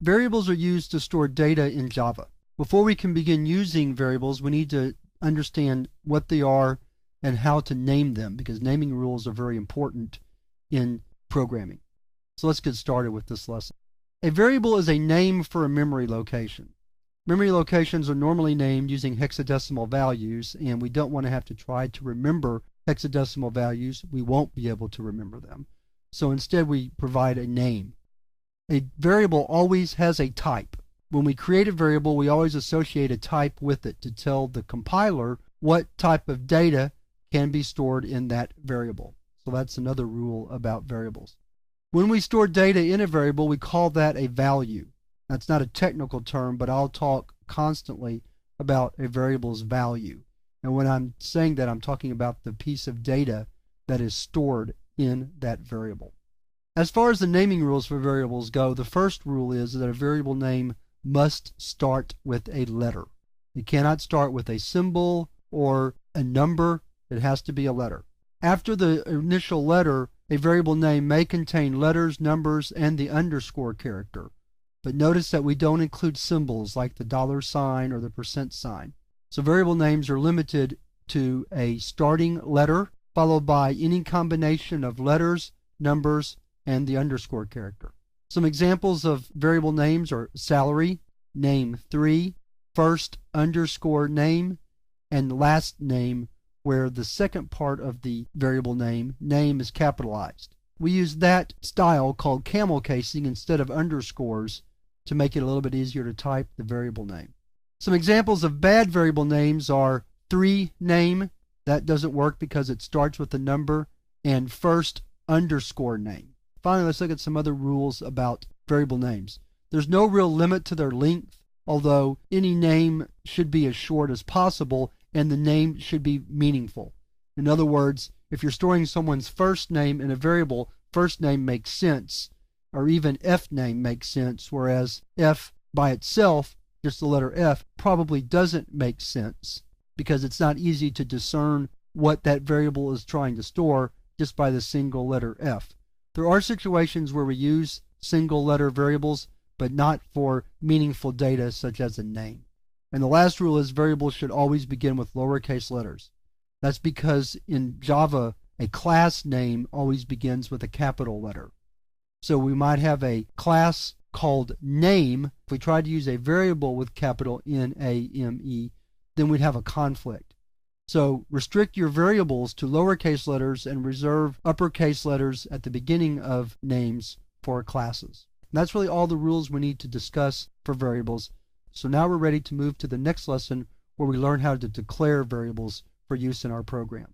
Variables are used to store data in Java. Before we can begin using variables, we need to understand what they are and how to name them, because naming rules are very important in programming. So let's get started with this lesson. A variable is a name for a memory location. Memory locations are normally named using hexadecimal values, and we don't want to have to try to remember hexadecimal values. We won't be able to remember them. So instead we provide a name. A variable always has a type. When we create a variable, we always associate a type with it to tell the compiler what type of data can be stored in that variable. So that's another rule about variables. When we store data in a variable, we call that a value. That's not a technical term, but I'll talk constantly about a variable's value. And when I'm saying that, I'm talking about the piece of data that is stored in that variable. As far as the naming rules for variables go, the first rule is that a variable name must start with a letter. It cannot start with a symbol or a number. It has to be a letter. After the initial letter, a variable name may contain letters, numbers, and the underscore character. But notice that we don't include symbols like the $sign or the %sign. So variable names are limited to a starting letter followed by any combination of letters, numbers, and the underscore character. Some examples of variable names are salary, name3, first underscore name, and last name, where the second part of the variable name is capitalized. We use that style called camel casing instead of underscores to make it a little bit easier to type the variable name. Some examples of bad variable names are 3name. That doesn't work because it starts with a number, and first underscore name. Finally, let's look at some other rules about variable names. There's no real limit to their length, although any name should be as short as possible and the name should be meaningful. In other words, if you're storing someone's first name in a variable, first name makes sense, or even F name makes sense, whereas F by itself, just the letter F, probably doesn't make sense because it's not easy to discern what that variable is trying to store just by the single letter F. There are situations where we use single letter variables, but not for meaningful data such as a name. And the last rule is variables should always begin with lowercase letters. That's because in Java, a class name always begins with a capital letter. So we might have a class called name. If we tried to use a variable with capital N-A-M-E, then we'd have a conflict. So restrict your variables to lowercase letters and reserve uppercase letters at the beginning of names for classes. And that's really all the rules we need to discuss for variables. So now we're ready to move to the next lesson where we learn how to declare variables for use in our program.